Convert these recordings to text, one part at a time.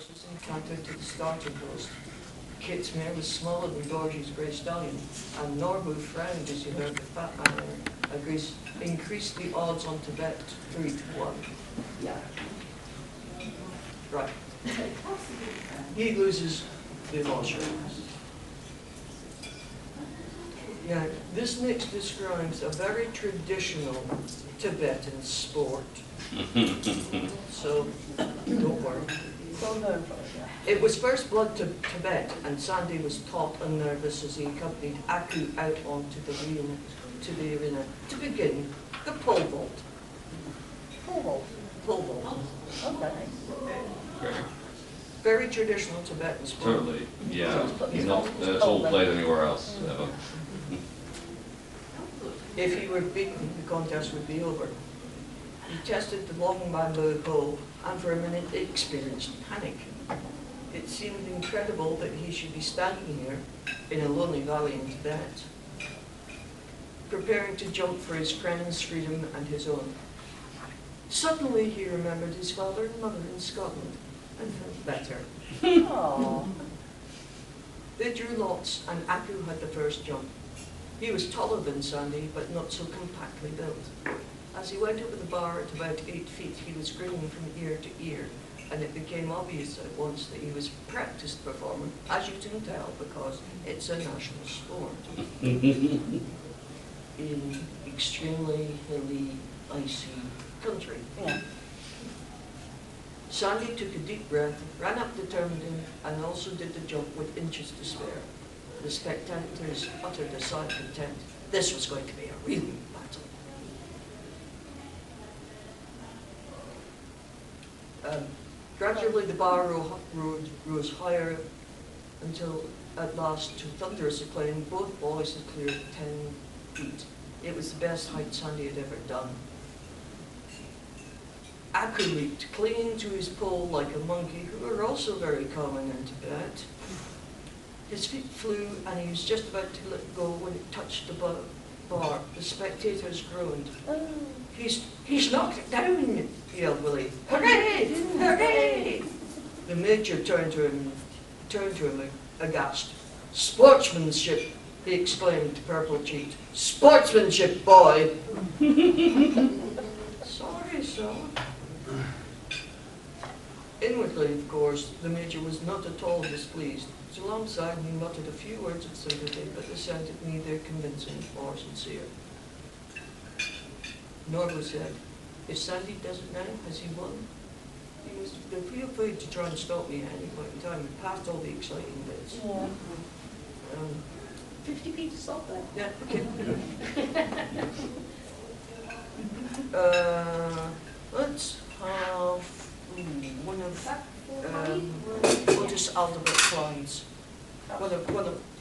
horses and cantered to the starting post. Kit's mare was smaller than Dorothy's grey stallion, and Norbu frowned as he heard the fat man increase the odds on Tibet 3-1. Yeah. Right. He loses the emotion. Now, this next describes a very traditional Tibetan sport. So, don't worry. It was first blood to Tibet, and Sandy was taut and nervous as he accompanied Aku out onto the arena. To begin, the pole vault. Pole vault? Pole vault. Okay. Very traditional Tibetan sport. Totally, yeah. It's all played anywhere else. Ever. If he were beaten, the contest would be over. He tested the long bamboo pole, and for a minute experienced panic. It seemed incredible that he should be standing here in a lonely valley in Tibet, preparing to jump for his friend's freedom and his own. Suddenly he remembered his father and mother in Scotland and felt better. Aww. They drew lots, and Aku had the first jump. He was taller than Sandy, but not so compactly built. As he went over the bar at about 8 feet, he was grinning from ear to ear, and it became obvious at once that he was a practiced performer, as you can tell, because it's a national sport. In extremely hilly, icy country. Yeah. Sandy took a deep breath, ran up determinedly, and also did the jump with inches to spare. The spectators uttered a sigh of content. This was going to be a really battle. Gradually the bar rose higher until at last, to thunderous acclaim, both boys had cleared 10 feet. It was the best height Sandy had ever done. Aku leaped, clinging to his pole like a monkey, who were also very common in Tibet. His feet flew, and he was just about to let go when it touched the bar. The spectators groaned. He's knocked it down, yelled Willie. Hooray! Hooray! The major turned to him aghast. Sportsmanship, he exclaimed, purple-cheeked. Sportsmanship, boy! Sorry, son. Inwardly, of course, the major was not at all displeased. Alongside, he muttered a few words of sympathy, but they sounded neither convincing or sincere. Norbu said, if Sandy does it now, has he won? He must feel free to try and stop me at any point in time. We've passed all the exciting bits. Yeah. 50 feet to stop there. Yeah, okay. Let's have one of we'll just alphabet lines. One of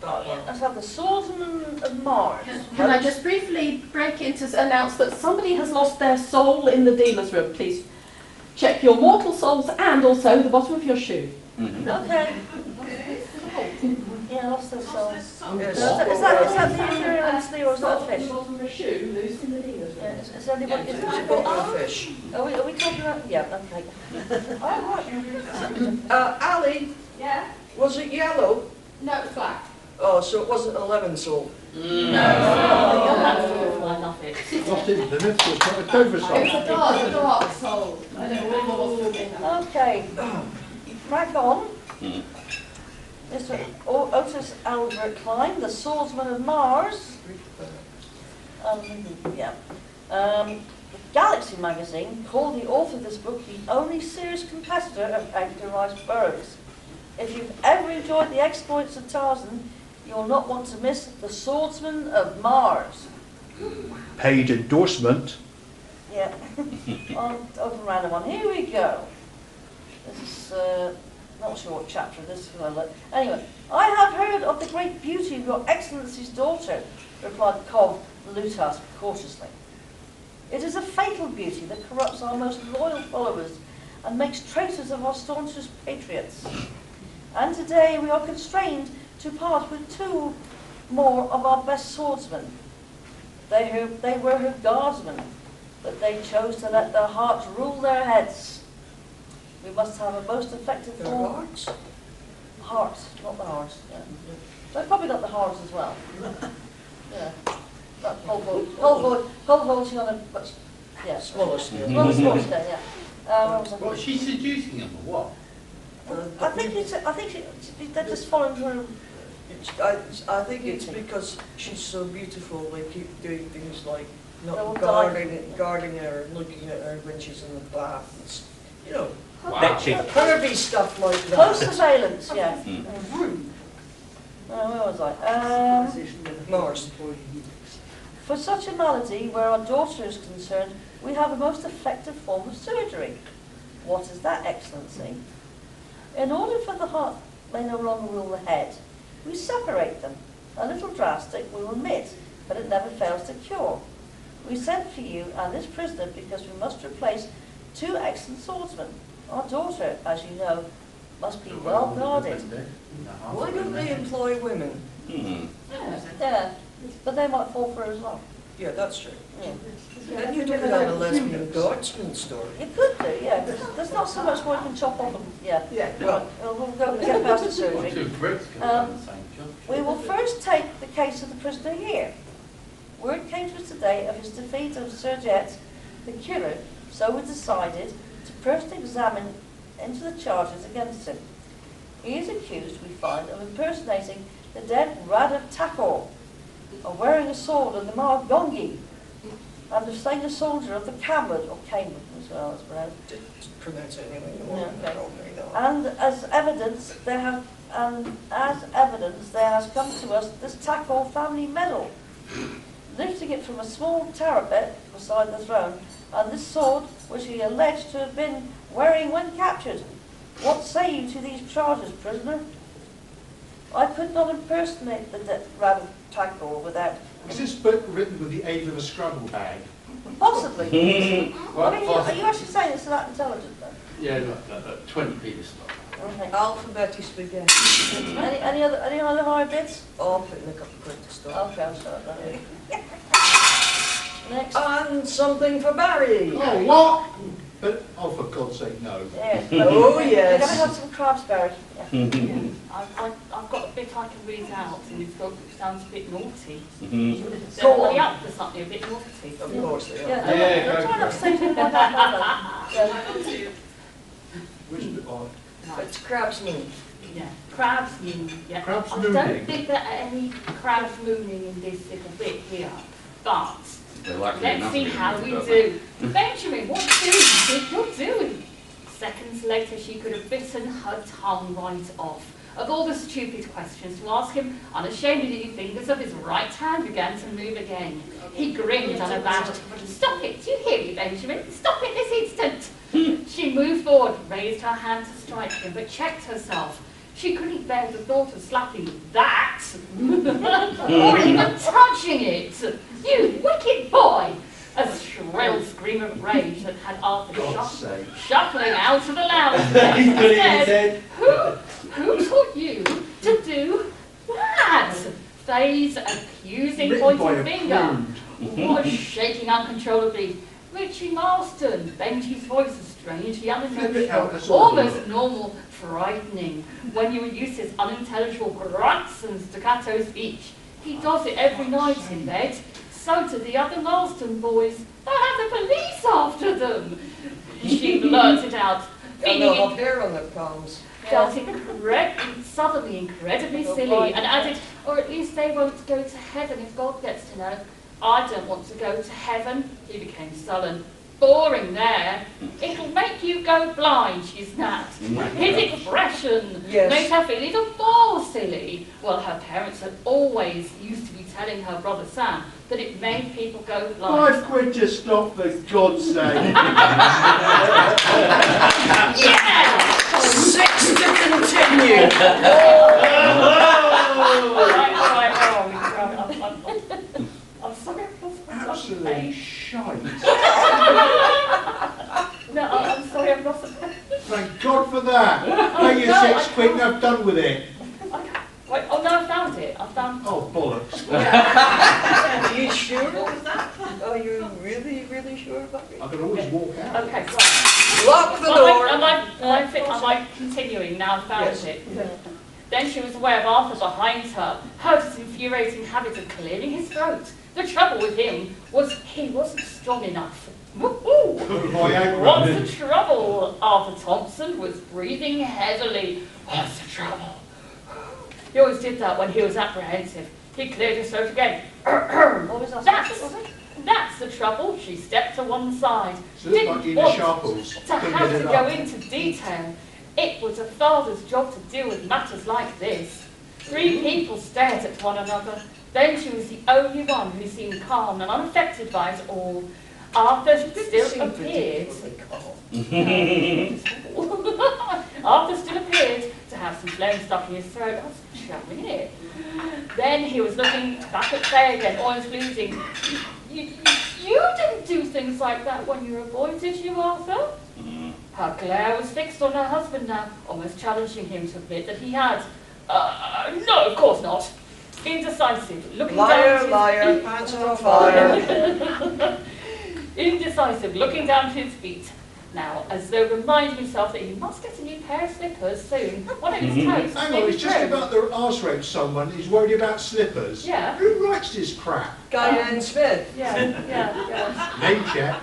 that one. Let's have the Swordsman of Mars. Can I just briefly break in to announce that somebody has lost their soul in the dealer's room? Please check your mortal souls and also the bottom of your shoe. Okay. Yeah, lost their souls. Yes. Is that the Anthony, or is that a fish? The bottom of your shoe loose in the dealer's room. Yeah, is anybody... Is It's a bottle of fish. Are we talking about... Yeah, okay. Oh, right. Ali, Yeah? was it yellow? No, it's black. Oh, so it wasn't 11 soul. No. You'll have to go for I love it. Lost it in the lift, it's not a cobra soul. It's a dark soul. I don't know what was Okay. Crack on. Mr. Otis Albert Klein, the Swordsman of Mars. Yeah. Galaxy magazine called the author of this book the only serious competitor of Edgar Rice Burroughs. If you've ever enjoyed the exploits of Tarzan, you'll not want to miss the Swordsman of Mars. Paid endorsement. Yeah. Open random one. Here we go. This is not sure what chapter this is. Anyway, I have heard of the great beauty of your Excellency's daughter, replied Cov Lutas cautiously. It is a fatal beauty that corrupts our most loyal followers and makes traitors of our staunchest patriots. And today we are constrained to part with 2 more of our best swordsmen. They were her guardsmen, but they chose to let their hearts rule their heads. We must have a most effective Their form. hearts. Hearts, not the hearts. Yeah. So probably got the hearts as well. Yeah. That whole voting on a much, yeah. Smaller scale. Well, small scale, yeah. What was I What, she's seducing them or what? I think they're just following her. I think it's because she's so beautiful, they keep doing things like They'll not die. guarding her and looking at her when she's in the bath. It's, you know, Wow. curvy stuff like that. Close surveillance, yeah. Mm. Where was I? Mars. For such a malady where our daughter is concerned, we have a most effective form of surgery. What is that, Excellency? In order for the heart may no longer rule the head, we separate them. A little drastic, we will admit, but it never fails to cure. We sent for you and this prisoner because we must replace 2 excellent swordsmen. Our daughter, as you know, must be well guarded. Why don't they employ women? Mm. Yeah, but they might fall for her as well. Yeah, that's true. Yeah. And you could have a lesbian guardsman story. You could do, yeah. There's not so much more you can chop off them. Yeah. Well, We'll go and get past the surgery. Two bricks can have done the same job. We will first take the case of the prisoner here. Word came to us today of his defeat of Sir Jet, the killer, so we decided to first examine into the charges against him. He is accused, we find, of impersonating the dead Armadacon, of wearing a sword of the Margongi, and of slaying a soldier of the Camwood, or Cameron as well as pronounced. just pronounce it anyway you Yeah, want. okay. Don't worry, though. And as evidence, there has come to us this Tackle family medal, lifting it from a small parapet beside the throne, and this sword, which he alleged to have been wearing when captured. What say you to these charges, prisoner? I could not impersonate the Armadacon without, Is this book written with the aid of a scrabble bag? possibly. I mean, Well, are you actually saying it's that intelligent then? yeah, look, 20p this lot. Okay. Alphabety spaghetti. Any other hard bits? Oh, I'm putting a couple of quid to start. Okay, I'll start that. Next. And something for Barry. Oh, what? But, oh, for God's sake, no. Yes. Oh, We're yes. going to have some crabs, Barry. Yeah. I've got a bit I can read out in this book which sounds a bit naughty. Mhm. Is Go everybody on. up for something a bit naughty? Of course they are. Yeah, Yeah, don't go try for not it. to say anything like that. Yeah. Which bit? Oh, It's crab's moon. Yeah, crabs moon. Yeah. Crabs I mooning. don't think there are any crabs mooning in this little bit here, but They like let's see how we do. Benjamin, what do you think you're doing? Seconds later, she could have bitten her tongue right off. Of all the stupid questions to ask him, unashamedly the fingers of his right hand began to move again. He grinned unabashed. Stop it, you hear me, Benjamin? Stop it this instant! She moved forward, raised her hand to strike him, but checked herself. She couldn't bear the thought of slapping that, or even touching it. You wicked boy! A shrill scream of rage that had Arthur God's sake. shuffling out of the lounge. He's got it in his Said, head. Who taught you to do that? Faye's accusing Written by pointing a finger prude. was shaking uncontrollably. Richie Marston, Benji's voice was strangely Flip it out, unintelligible, that's all. almost normal, frightening. When you would use his unintelligible grunts and staccato speech, he does it every night in bed. So do the other Marston boys. They have the police after them. She blurted out, And feeling they'll have hair on their palms. felt suddenly incredibly silly, and added, or at least they won't go to heaven if God gets to know. I don't want to go to heaven. He became sullen. Boring there. It'll make you go blind, she snapped. His expression Yes. made her feel even more silly. Well, her parents had always used to be telling her brother Sam that it made people go blind. 5 quid to stop, for God's sake. Yeah! 6 to continue. I'm sorry, I've lost my Absolutely shite. No, I'm sorry, I've lost a Thank God for that. Pay your No, 6 I quid and can't. have done with it. Wait, oh no, I found it. I found Oh, bollocks. Are you sure? Are you really, really sure about it? I can always walk out. Okay, right. Lock the door. Am I continuing now? I found Yes. it. Then she was aware of Arthur behind her, heard his infuriating habit of clearing his throat. The trouble with him was he wasn't strong enough. Woohoo! Viagra. What's the trouble? Arthur Thompson was breathing heavily. What's the trouble? He always did that when he was apprehensive. He cleared his throat again. What was that? Was it? That's the trouble. She stepped to one side. So it's like Didn't Ina want Sharples. to Couldn't have get to it go up. into detail. It was a father's job to deal with matters like this. Three people stared at one another. Then she was the only one who seemed calm and unaffected by it all. Arthur still appeared. Arthur still appeared to have some phlegm stuck in his throat. That's charming, isn't it? Then he was looking back at Faye again, always losing. You didn't do things like that when you were a boy, did you, Arthur? Her glare was fixed on her husband now, almost challenging him to admit that he had. No, of course not. Indecisive, looking down Liar, to liar, his pants are on fire. Indecisive, looking down to his feet. Now, as though reminding himself that he must get a new pair of slippers soon. One of his toes. Hang on, maybe it's just through. about the arse rape someone. He's worried about slippers. Yeah. Who writes this crap? Guy Smith. Yeah. Name check.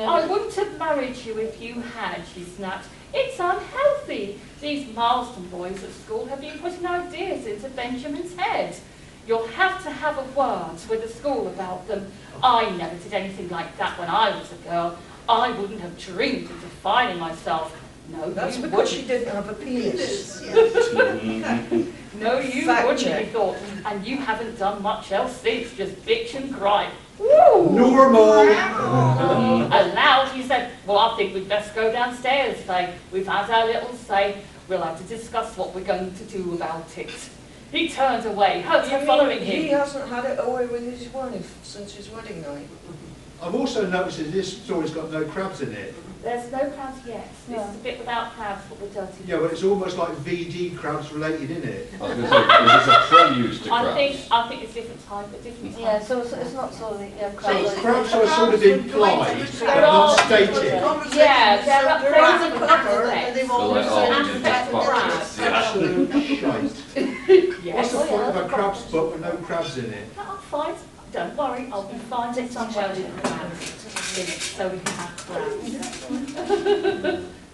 I wouldn't have married you if you had, she snapped. It's unhealthy. These Marston boys at school have been putting ideas into Benjamin's head. You'll have to have a word with the school about them. I never did anything like that when I was a girl. I wouldn't have dreamed of defining myself. No, That's you because she wouldn't. didn't have a penis. No, you Fact wouldn't, check. he thought. And you haven't done much else since, just bitch and gripe. Normal. Aloud, he said, well, I think we'd best go downstairs, Faye. We've had our little say. We'll have to discuss what we're going to do about it. He turned away, her following He him. hasn't had it away with his wife since his wedding night. I've also noticed that this story's got no crabs in it. There's no crabs yet. This is a bit without crabs, but we're dirty. Yeah, but it's almost like VD crabs related in it. I was going to say, is this a prelude to crabs? I think it's different type, but different type. Yeah, so it's not sort of the So crabs are sort of implied, but not stated. Yeah, they're up there Crabs as a are crab covered, effect. They're like, oh, in Aspect of boxes. crabs. Yeah. Absolute shite. Yes. What's the point of a crabs book with no crabs in it? I'll find. Don't worry, I'll be finding somewhere with crabs in it, so we can have crabs.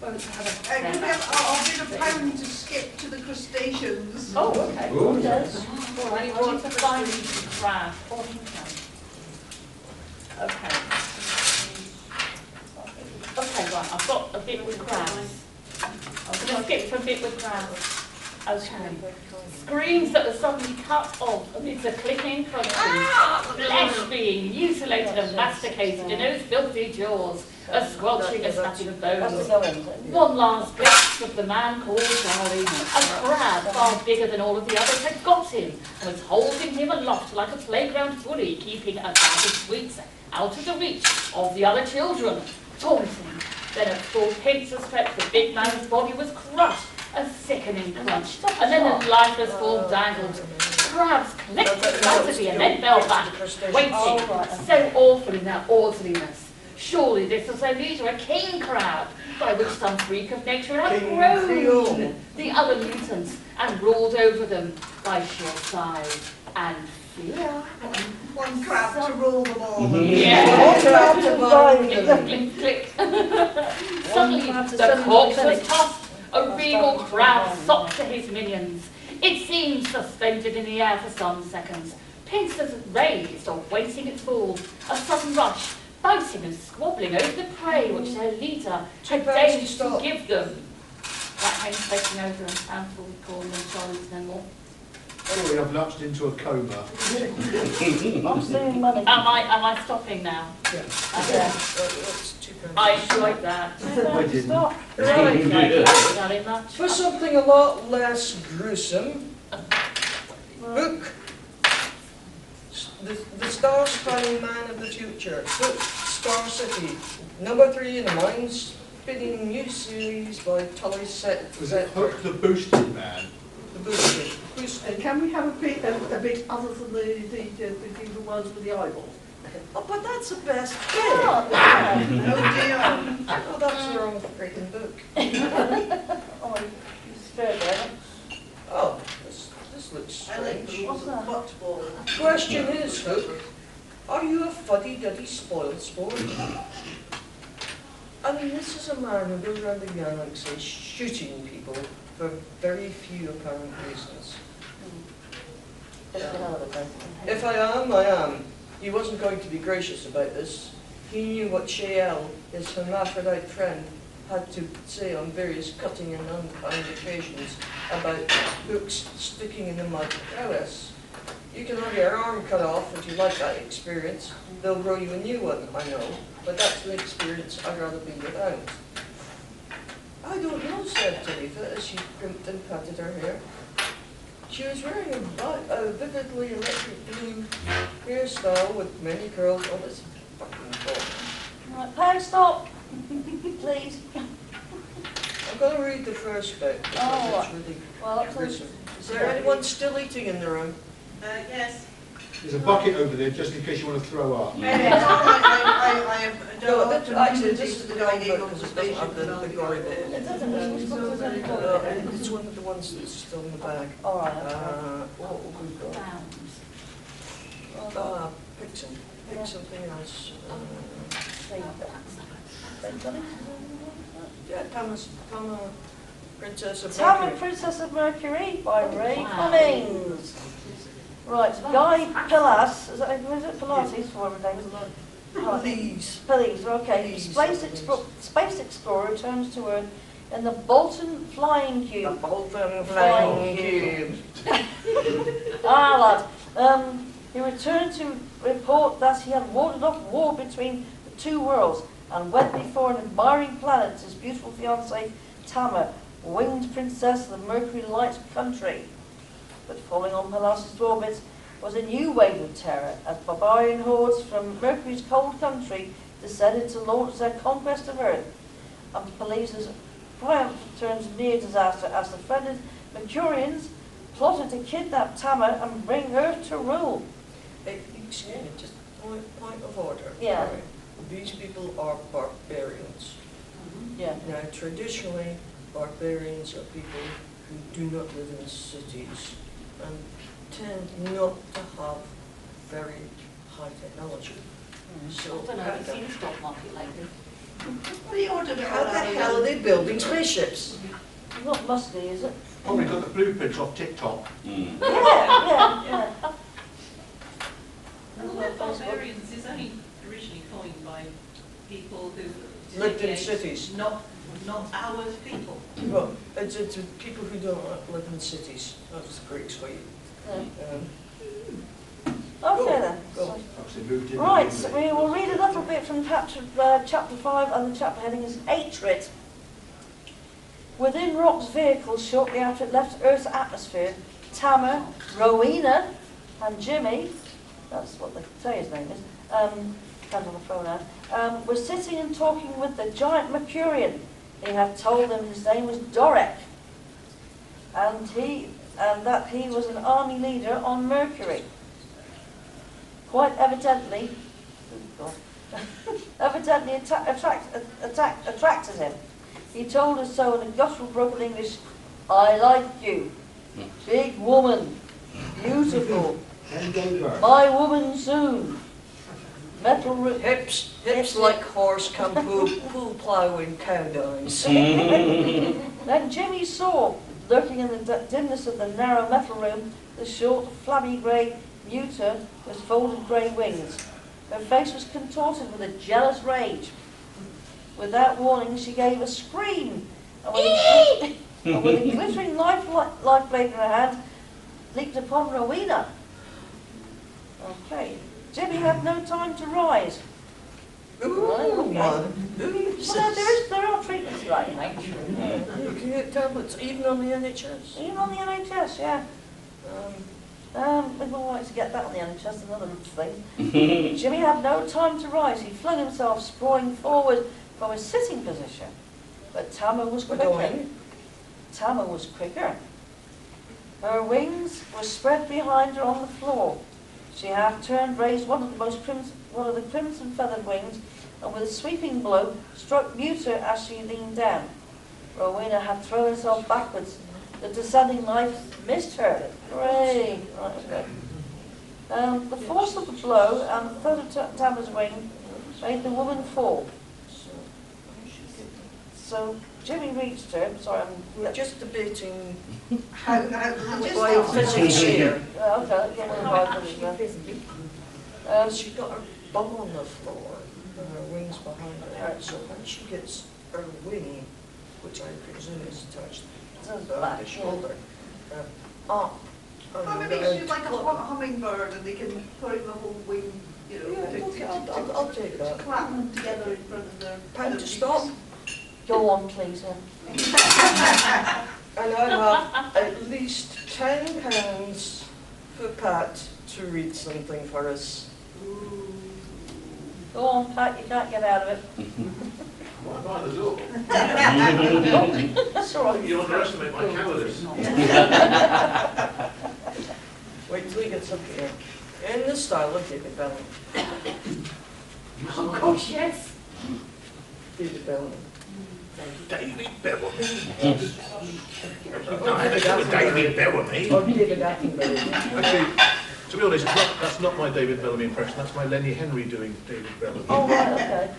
Won't have a crab. I'll bid a pound to skip to the crustaceans. Oh, okay. Ooh. Yes. All right, I need to find some crabs. Okay. Okay, right, I've got a bit with crabs. I'm going to skip to a bit with crabs. Okay. Screams that were suddenly cut off amidst a clicking crunching, flesh being mutilated and masticated in those filthy jaws, a squelching and snapping of That's bones. the going. One last glimpse of the man called Charlie. A crab far bigger than all of the others had got him and was holding him aloft like a playground bully, keeping a bag of sweets out of the reach of the other children. Taunting. Then at full pace of stretch, the big man's body was crushed, a sickening crunch, and then the lifeless form dangled. Crabs clicked excitedly and then fell back, waiting, so awful in their orderliness. Surely this was their leader, a king crab, by which some freak of nature had King grown Creole. the other mutants and ruled over them by sheer size and fear. One crab to rule them all. Yeah. Crab to bind Click, them. click, click. Suddenly, crab to the send corpse them to was tossed. A regal crab socked to his minions. It seemed suspended in the air for some seconds, pincers raised or waiting its fall. A sudden rush, biting and squabbling over the prey which their leader had deigned to give them. That hangs taking over and handful of corn and Charlie's no more. Sorry, I've lapsed into a coma. I'm saving money. Am I stopping now? Yeah. Okay. That's £2. I enjoyed that. I didn't. Stop. Right. Very much. For something a lot less gruesome, book the Star-Spying Man of the Future, book Star City, number 3 in the mind-spinning new series by Tully Set. Was it Hook the Boosted Man? The booster. Booster. And can we have a bit other than the ones with the eyeballs? Oh, but that's the best bit. Oh, yeah. Oh dear. Oh, that's the wrong freaking book. Oh, you spared there. Oh, this looks I like strange. the rules of football. Question is, Hook, are you a fuddy-duddy spoiled sport? I mean, this is a man who goes around the galaxy shooting people for very few apparent reasons. Just another bit. If I am, I am. He wasn't going to be gracious about this. He knew what Shael, his hermaphrodite friend, had to say on various cutting and unkind occasions about Hook's sticking in the mud prowess. You can have your arm cut off if you like that experience. They'll grow you a new one, I know, but that's an experience I'd rather be without. I don't know, said Talitha as she crimped and patted her hair. She was wearing a vividly electric blue hairstyle with many curls. Oh, this fucking boring. Right, power stop, please. I'm going to read the first bit because Oh, it's really well, that's gruesome. Is there anyone still eating in the room? Yes. There's a bucket over there just in case you want to throw up. I am. No, actually, this is the guy wrong book because it doesn't have the gory bit in It it. doesn't, it's got to be It's one of the ones that's still in the bag. All right, What have we got? Pick something else. Yeah, Tama, Princess of Tama, Mercury. Princess of Mercury by Ray Wow. Cummings. Right, Guy Pilas, is it Pilates, whatever his name is? Please. Police, okay. Please, Space Explorer returns to Earth in the Bolton Flying The Cube. Bolton Flying Cube. Lad. He returned to report that he had warded off war between the two worlds and went before an admiring planet, his beautiful fiancée Tama, winged princess of the Mercury Light country. But falling on Pallas's orbit was a new wave of terror as barbarian hordes from Mercury's cold country descended to launch their conquest of Earth. And Pallas's triumph turned to near disaster as the friended Mercurians plotted to kidnap Tama and bring her to rule. Excuse me, just point of order. Yeah. Right. These people are barbarians. Yeah. Now, traditionally, barbarians are people who do not live in cities and tend not to have very high technology. So, I don't know, have you seen the stock market lately? What are you ordering? how the hell are they building spaceships? Not musty, is it? Probably got the blueprints off TikTok. Mm. Yeah. And the word barbarians is only originally coined by people who Lived in delineate cities. Not our people. Well, it's people who don't live in cities. That's the Greeks for you. Okay then. Go. Actually moved in. Right, so we will read a little bit from chapter 5, and the chapter heading is Hatred. Within Rock's vehicle, shortly after it left Earth's atmosphere, Tama, Rowena, and Jimmy, that's what they say his name is, depends on the pronoun, were sitting and talking with the giant Mercurian. He had told them his name was Dorek, and that he was an army leader on Mercury. Quite evidently, attracted him. He told us so in a guttural broken English, "I like you, big woman, beautiful, Hand over. my woman soon, metal Hips like horse can pull plough in cow dies. Then Jimmy saw, lurking in the dimness of the narrow metal room, the short, flabby grey Muta with folded grey wings. Her face was contorted with a jealous rage. Without warning, she gave a scream, and with a glittering life blade in her hand, leaped upon Rowena. Okay. Jimmy had no time to rise. Ooh, Okay. man. Well, there are treatments for that, you know. You can get tablets even on the NHS. Even on the NHS, yeah. We'd more like to get that on the NHS than other things. Jimmy had no time to rise. He flung himself sprawling forward from his sitting position. But Tama was quicker. Tama was quicker. Her wings were spread behind her on the floor. She half turned, raised one of the crimson feathered wings, and with a sweeping blow struck Muta as she leaned down. Rowena had thrown herself backwards. The descending knife missed her. Hooray! Right, okay. The force of the blow and the third of Tama's wing made the woman fall. So Jimmy reached her. Sorry, We're just debating How why physics here. Okay, yeah, we'll buy this then. She got her bum on the floor and her wings behind her head, so when she gets her wing, which I presume is attached to the shoulder, up. Well, maybe she's like a hummingbird and they can put the whole wing, you know, Yeah, I'll take that. clap them together in front of their... Time to stop. Go on, please. And I have at least £10 for Pat to read something for us. Go on, Pat, you can't get out of it. Right by the door. That's all right. You underestimate my cowardice. Wait till he gets up here. In the style of David Bellamy. Oh gosh, yes. David Bellamy. David Bellamy. No, actually, David Bellamy. Or David Attenborough. Actually, to be honest, that's not my David Bellamy impression. That's my Lenny Henry doing David Bellamy. Oh, right, okay.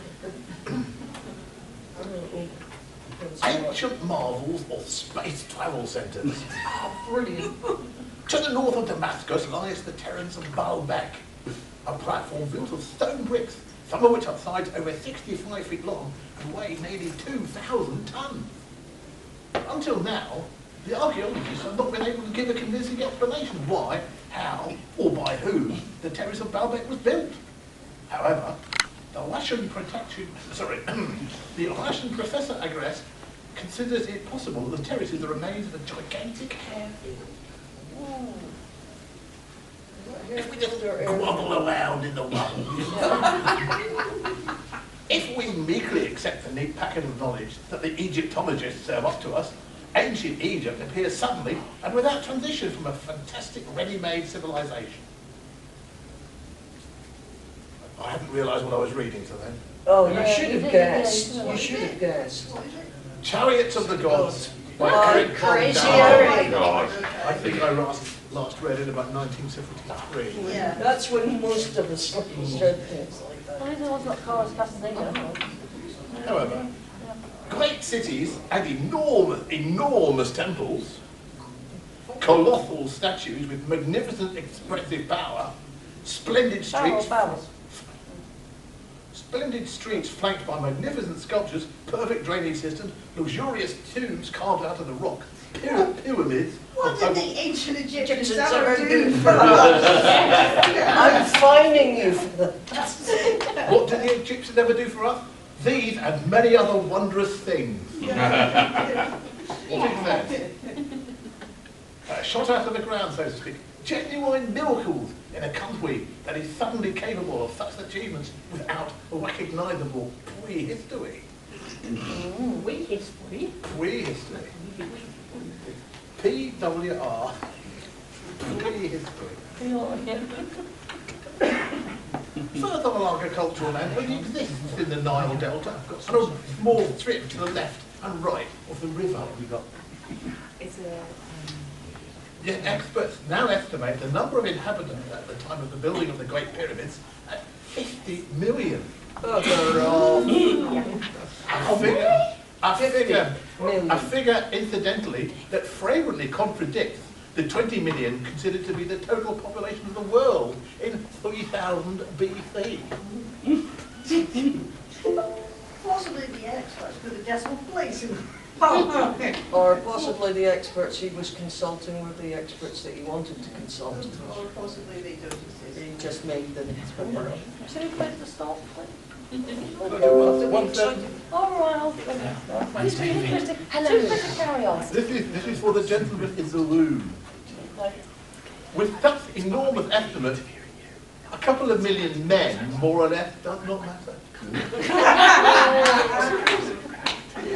Ancient marvels of space travel centres. Oh, brilliant. To the north of Damascus lies the Terrace of Baalbek, a platform built of stone bricks, some of which have sides over 65 feet long and weigh nearly 2,000 tons. Until now, the archaeologists have not been able to give a convincing explanation why, how, or by whom the Terrace of Baalbek was built. However, the Russian Professor Agreste considers it possible that the terrace is the remains of a gigantic airfield. If we just grovel around in the rubble. If we meekly accept the neat packet of knowledge that the Egyptologists serve up to us, ancient Egypt appears suddenly and without transition from a fantastic ready-made civilization. I hadn't realised what I was reading till then. Oh, Yeah, you should you have did, guessed. yeah, You should have guessed. Chariots of the Gods by Oh, Eric crazy Condell. Eric. God. I think I last read it about 1973. Yeah. That's when most of us read things like that. Well, the one's not Carlos Castaneda. However, great cities and enormous temples, colossal statues with magnificent expressive power, splendid streets flanked by magnificent sculptures, perfect drainage systems, luxurious tombs carved out of the rock, pyramids. What did the ancient Egyptians Egyptians ever ever do do for us? I'm fining you for that. What did the Egyptians ever do for us? These and many other wondrous things. What is that? Shot out of the ground, so to speak. Genuine miracles in a country that is suddenly capable of such achievements without a recognisable prehistory. Prehistory. Prehistory. PWR. Prehistory. Further along a cultural land only exists in the Nile Delta, and a small strip to the left and right of the river. It's a... Yet experts now estimate the number of inhabitants at the time of the building of the Great Pyramids at 50 million. A figure, incidentally, that flagrantly contradicts the 20 million considered to be the total population of the world in 3000 BC. Possibly the experts put a decimal place in. Or possibly the experts he was consulting were the experts that he wanted to consult. Or possibly they don't exist. He just made them. Should we play the start? One second. All right, I'll play it. It's really interesting. Hello. Carry on. This is for the gentleman in the room. No. With such enormous estimate, a couple of million men, more or less, does not matter.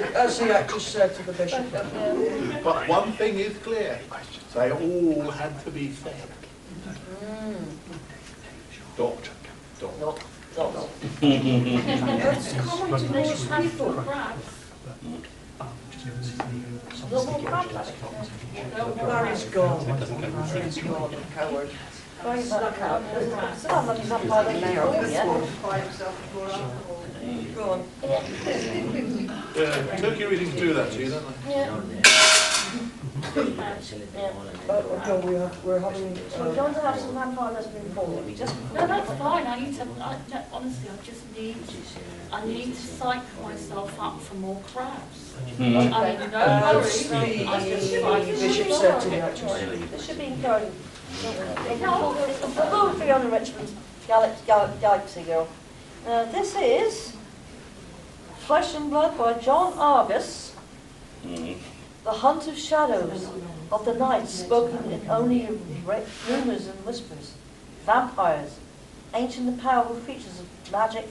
as the actress said to the bishop. But one thing is clear, they all had to be fed. Dot. That's common to most people. Larry's gone. Larry's gone, coward. Very snuck out. Still haven't done by the mayor yet. Go on. Turkey readings do that to you, don't they? Yeah. Okay, we're having... We're going to have some vampire lesbian porn. Just No, that's fine. I need to. No, honestly, I just need. I need to psych myself up for more crabs. I mean, no worries. I just Bishop said to the actress. This should be encouraging. Although Fiona Richmond's Galaxy Girl. This is Flesh and Blood by John Argus. The Hunt of Shadows of the Night, spoken in only rumours and whispers. Vampires, ancient and powerful creatures of magic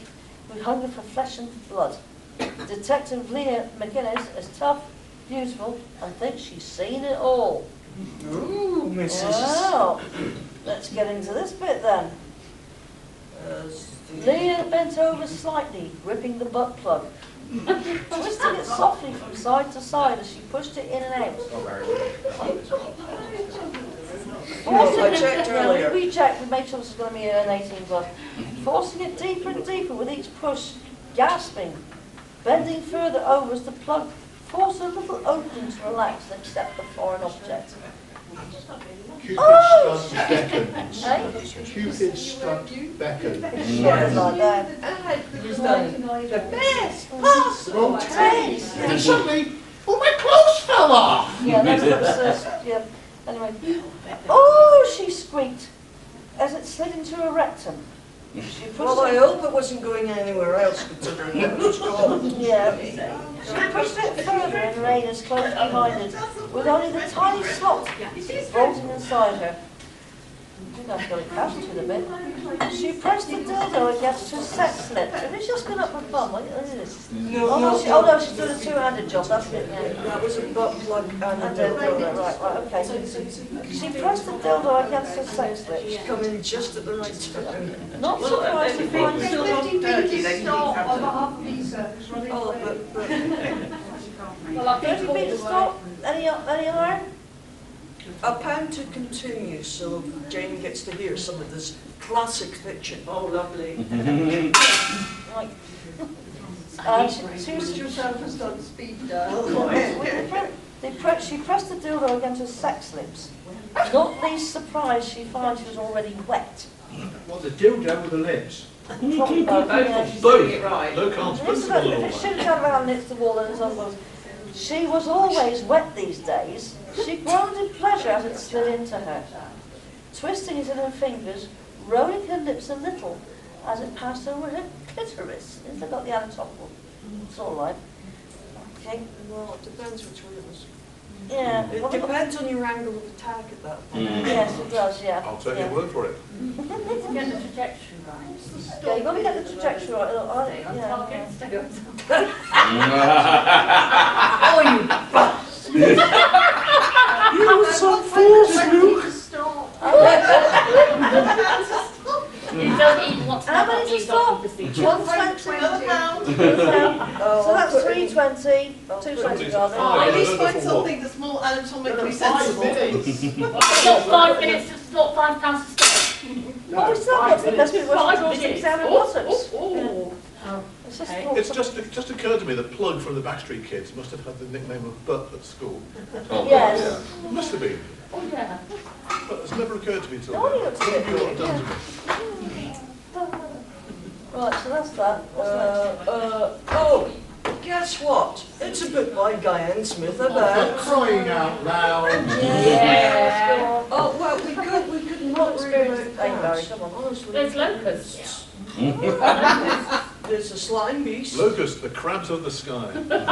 who hunger for flesh and blood. Detective Leah McGuinness is tough, beautiful, and thinks she's seen it all. Ooh, Mrs. Well, let's get into this bit then. Leah bent over slightly, gripping the butt plug, twisting it softly from side to side as she pushed it in and out. I checked earlier. We checked, we made sure this was going to be an 18 plus. Forcing it deeper and deeper with each push, gasping, bending further over as the plug forced a little opening to relax and accept the foreign object. Cupid's stunt beckons. Eh? Cupid's stunt beckons. Yeah, like that. The best Well, Taste. and suddenly, all my clothes fell off. Yeah, that's yeah. Anyway. Oh, she squeaked as it slid into her rectum. She pushed Well, I hope it wasn't going anywhere else, considering it was gone. Yeah. She pushed it further and her anus closed behind it, with only the tiny slot bolting inside her. I think I've got it captured a bit. She pressed the dildo against her sex lip. Have you just gone up her bum? Look at this. Oh no, she's doing a two-handed job. That's it, yeah. That was a butt plug and a And then, dildo. right, okay. She pressed the dildo against her sex lip. She's come in just at the right time. Not surprised to find Still on turkey, they start on a half pizza. Oh, but Well, I think 30 metres stop. Any other? a pound to continue, so Jane gets to hear some of this classic fiction. Oh, lovely. Right. Choose yourself as done speed dial. She pressed the dildo against her sex lips. Not least surprised she finds she was already wet. What, the dildo with the lips? Probably both, yeah. She's doing it right. No can't If it shoots out of her hand and hits the wall, then it's on. She was always wet these days. She groaned in pleasure as it slid into her, twisting it in her fingers, rolling her lips a little as it passed over her clitoris. It's got the anatomical. It's all right. Okay. Well, it depends which way it was. Yeah. It depends on your angle of attack at that point. Yes, it does. Yeah. I'll take yeah. your word for it. get the trajectory right. Yeah, you've got to get the trajectory right. I'm Yeah. targeting stereotypes. Oh, you bastard! You were so fools, Luke! You don't even want to How know many about to the stop? procedure. 120. Another pound. So that's 320. 220 rather. Oh, At least another find for something that's more anatomically 5 sensible. minutes. It's not 5 minutes, it's not £5 to stop. Well, we still got the best bit where she 5 draws minutes. things down her Oh, buttocks. oh, oh. It's just Okay. It's just occurred to me that Plug from the Backstreet Kids must have had the nickname of Butt at school. Yes. It must have been. Oh, yeah. But it's never occurred to me till No, now. you looked a bit You're weird, done to me. Right, so that's that. What's next? Oh, guess what? It's a book by Guyan Smith For about... crying out loud. Yeah. Oh, well, we could not read about Hey, Barry, crabs. come on. Honestly. There's locusts. There's a slime beast. Locust, the crabs of the sky. Is there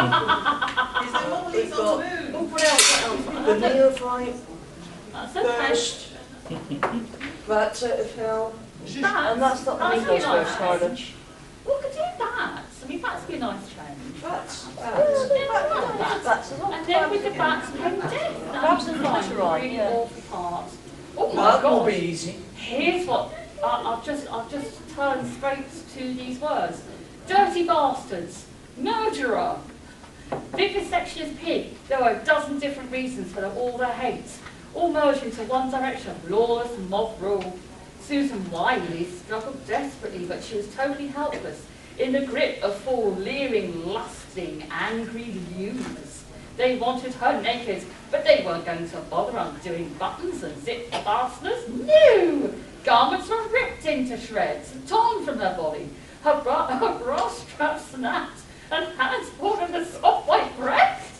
more We've leaves got- on the moon? Oh, what else? The neophyte, That's okay. thirst, rats out of hell. And that's not the That's Migos really nice version either. change. We could do that. I mean, that's be a nice change. Bats. Bats. And then with the bats came death. Crabs and That's fish, the right, really yeah. awful part. Oh my That will God. be easy. Here's what I've just turned straight to these words. Dirty bastards, murderer, vivisectionist pig. There were a dozen different reasons for all their hate, all merged into one direction of lawless mob rule. Susan Wiley struggled desperately, but she was totally helpless in the grip of four leering, lusting, angry youths. They wanted her naked, but they weren't going to bother undoing buttons and zip fasteners. No! Garments were ripped into shreds and torn from her body. Her bra strap snapped and hands pulled in the soft white breast.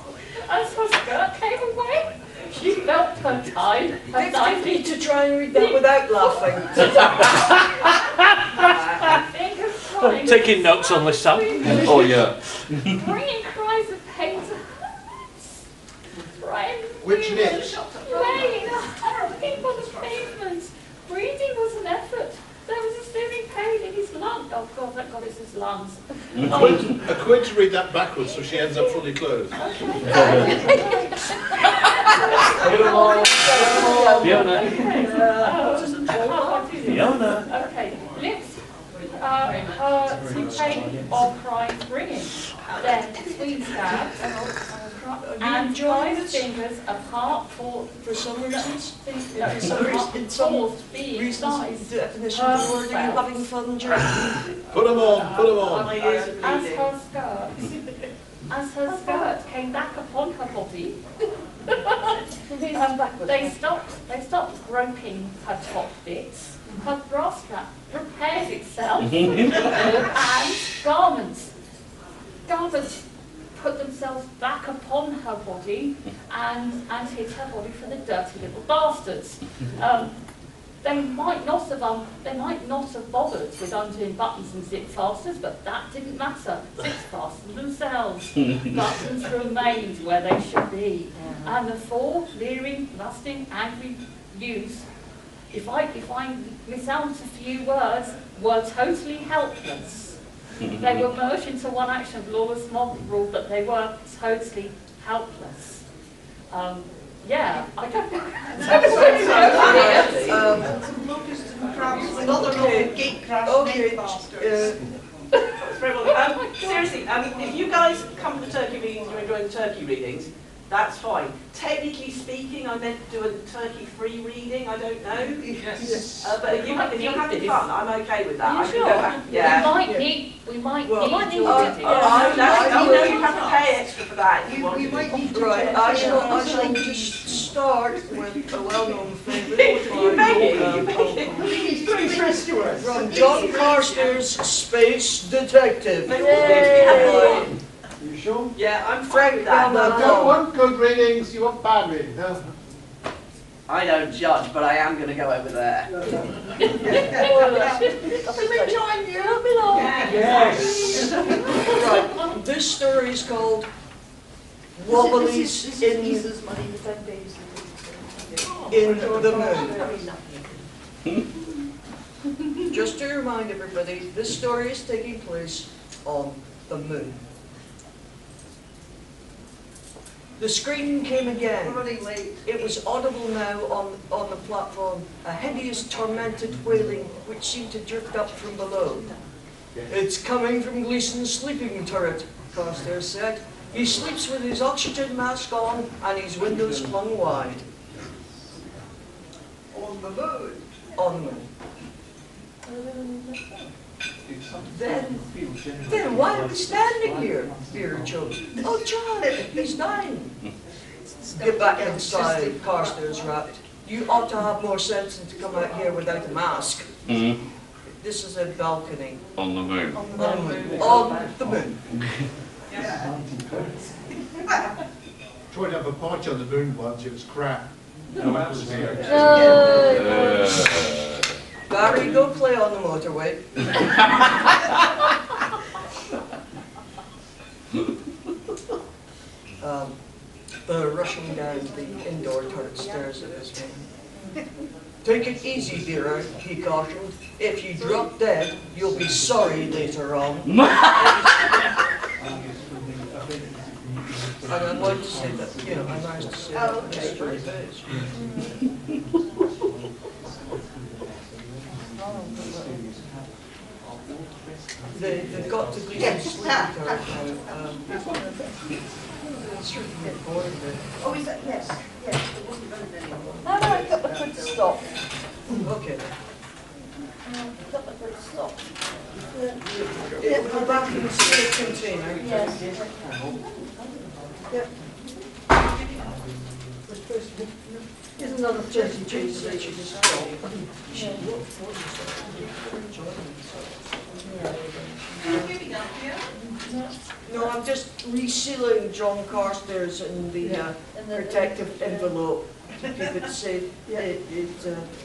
As her skirt came away, she felt her tide. I need to try and read that without laughing. I think of crying. Taking notes on this, Sam. Oh yeah. Bringing cries of pain to her lips. Crying Which weird, lips? laying horribly on the pavement. Breathing was an effort. There was a searing pain in his lungs. Oh God, thank God it's his lungs. A quid to read that backwards so she ends up fully clothed. Fiona. Okay, lips hurt in pain or cries bringing. Then between stabs and dries fingers apart For some reasons, in some being reasons, nice. definition of the word, are you having fun, Jerry? Put them on, put them on. My ears are As bleeding. her skirt came back upon her body, Backwards. they stopped groping her top bits. Her bra strap repaired itself, and garments put themselves back upon her body and hit her body for the dirty little bastards. They might not have bothered with undoing buttons and zip fasteners, but that didn't matter. Zips fastened themselves. Buttons remained where they should be. And the four leering, lusting, angry youths, if I miss out a few words, were totally helpless. They were merged into one action of lawless mob rule, but they were totally helpless. Yeah, I don't know. Another little gate crash, Okay, bastards. Seriously, I mean, if you guys come to turkey readings, you're enjoying turkey readings, that's fine. Technically speaking, I meant to do a turkey-free reading, I don't know. Yes. But if you're having fun, I'm okay with that. Are I you can sure? go back. Yeah. We might Well, need you your did it. You have to pay extra for that if you want We to. might need to right, I shall just start with a well-known favourite He's pretty rescuers. from John Carstairs' Space Detective. You sure? Yeah, I'm fine with that. No, you don't want good readings, you want bad readings. No? I don't judge, but I am going to go over there. Join you. Belong. Yes. Right, this story is called Wobblies in the Moon. Just to remind everybody, this story is taking place on the moon. The scream came again. It was audible now on the platform, a hideous, tormented wailing which seemed to drift up from below. It's coming from Gleason's sleeping turret, Carstairs said. He sleeps with his oxygen mask on and his windows flung wide. On the moon. On the moon. Then why are we standing here? Fear choked. Oh, John, he's dying. Get back inside, Carstairs rapped. You ought to have more sense than to come out here without a mask. This is a balcony. On the moon. On the moon. On the moon. Tried to have a party on the moon once, it was crap. No one was here. Barry, go play on the motorway. They're rushing down the indoor turret stairs of his room. Take it easy, dear, he cautioned. If you drop dead, you'll be sorry later on. And I'd like to say that, I managed to say that Oh, on a okay. straight face. They've got to be some sleep now. It's sort of get bored of it. Oh, is that, yes, yes, it wasn't running anymore. How about a couple of quid to stop? Okay. A couple of quid to stop. It will go back in the spare container. Yes. Yep. Here's another 30 pages that you just got. No, I'm just resealing John Carstairs in the protective envelope. People say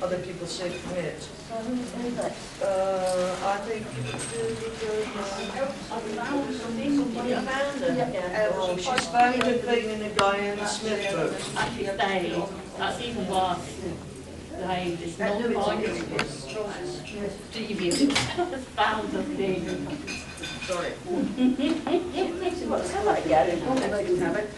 other people say commit. So who's next? I think. Oh, she's found a thing in a guy in the Smith book. Actually, they, that's even worse. They, it's not binary. Deviant has found a thing. Sorry. What's that again?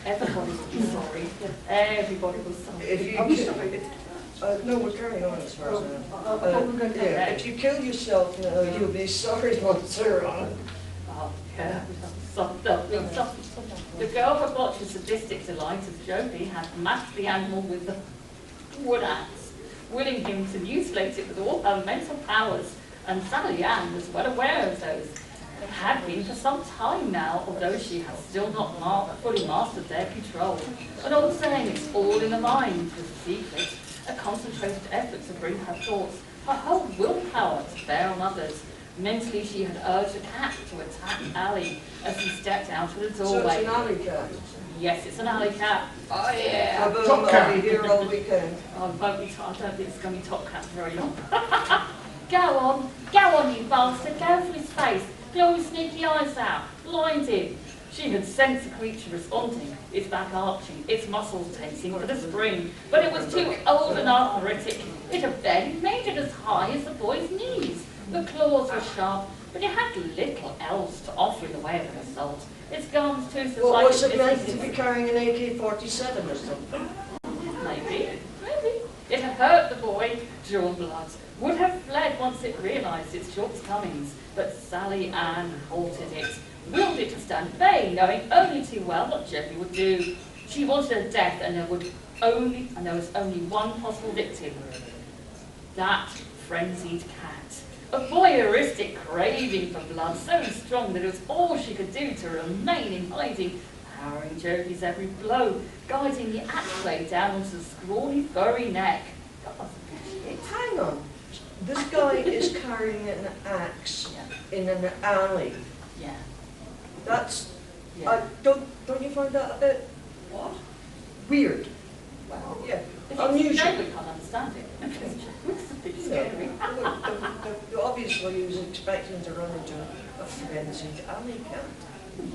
Everybody was sorry. Everybody was sorry. If you no, we're carrying on as far as I know. Yeah, if you kill yourself, you'll be sorry once you're on. Oh, yeah. The girl had watched the sadistic delight as Joby had matched the animal with the wood axe, willing him to mutilate it with all her mental powers, and Sally Ann was well aware of those. It had been for some time now, although she had still not fully mastered their control. An old saying, it's all in the mind, was a secret, a concentrated effort to bring her thoughts, her whole willpower to bear on others. Mentally, she had urged the cat to attack Ali as he stepped out of the So doorway. it's an alley cat. Yes, it's an alley cat. Oh yeah. I'll be here all weekend. Oh, it won't be I don't think it's going to be Top Cat for very long. Go on, you bastard, go for his face. Blow his sneaky eyes out. Blind him. She had sensed the creature responding, its back arching, its muscles tensing for the spring, but it was too old and arthritic. It had barely made it as high as the boy's knees. The claws were sharp, but it had little else to offer in the way of an assault. Its gums too so Well, was it meant to be carrying an AK-47 or something? Maybe. It had hurt the boy, drawn blood, would have fled once it realised its shortcomings, but Sally Ann halted it, willed it to stand at bay, knowing only too well what Jeffrey would do. She wanted a death, and there was only one possible victim. That frenzied cat. A voyeuristic craving for blood so strong that it was all she could do to remain in hiding, powering Joby's every blow, guiding the axe blade down onto the scrawny, furry neck. God, Hang on. This guy is carrying an axe in an alley. yeah. That's... Yeah. Don't you find that a bit What? weird? Well, Yeah. if Unusual. it's Joby can't understand it. It's a bit scary. Obviously, he was expecting to run into a frenzied alley cat.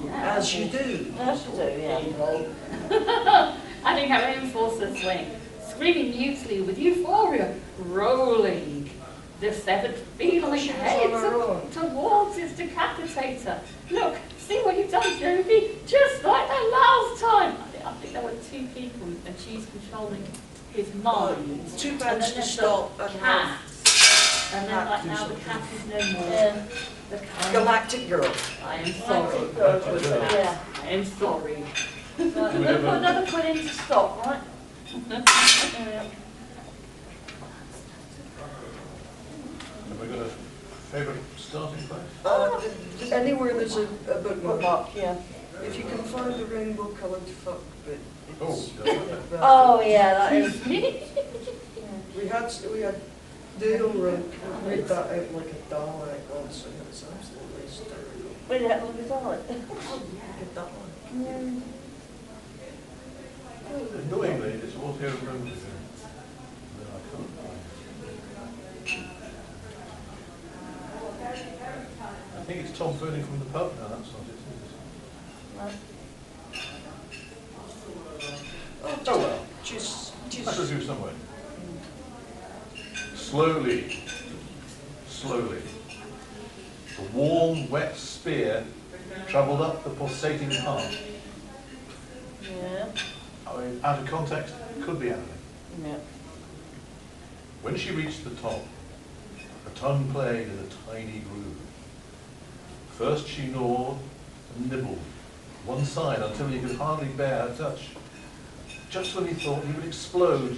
Yeah. As you do. As you do, yeah. Adding her own force to swing, screaming mutely with euphoria, rolling the severed feline She was head on her own. towards its decapitator. Look, see what you've done, Joby? Just like the last time. I think there were two people, and she's controlling his mind. Two And pence then to there's stop the and cat. And then cat like do now the something. cat is no more. Yeah. The cat. Galactic Girl. I am sorry. Yeah. I am sorry. Right, we're going to put another quid in to stop, right? Have we got a favourite starting place? Anywhere there's a bookmark. Bookmark, yeah. If you can find the rainbow-coloured fuck bit, it's Oh. one of that. Oh, yeah, that is. We had Dale read that out like a Dalek once, and it's absolutely hysterical. Wait, that look at all it. Get that one. Annoyingly, it's audio room. I can't find it. I think it's Tom Fernie from the pub. No, that's not it, is it? Oh well, Just that was you somewhere. Slowly, slowly, the warm, wet spear travelled up the pulsating heart. I mean, out of context, could be anything. Yeah. When she reached the top, her tongue played in a tiny groove. First she gnawed and nibbled one side until he could hardly bear her touch. Just when he thought he would explode,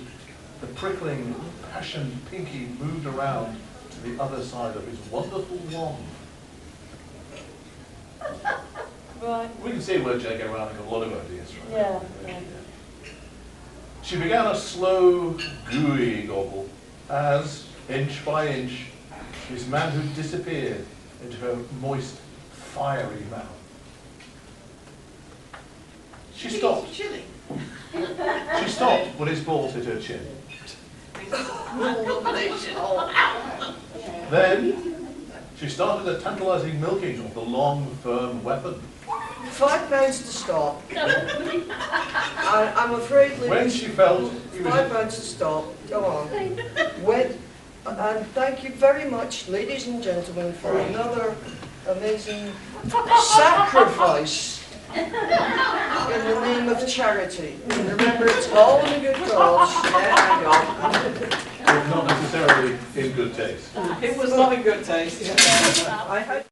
the prickling, passioned pinky moved around to the other side of his wonderful wand. Right. We can see where J.K. Rowling got a lot of ideas from. Yeah. Yeah. She began a slow, gooey gobble as, inch by inch, his manhood disappeared into her moist, fiery mouth. She stopped. Chilling. She stopped when his balls hit her chin. Then, she started a tantalizing milking of the long, firm weapon. £5 to stop. I'm afraid, When ladies, she felt he was... £5 to stop. Go on. When, and thank you very much, ladies and gentlemen, for another amazing sacrifice in the name of charity. Remember, it's all in a good cause. Yeah, Not necessarily in good taste. It was not in good taste. I hope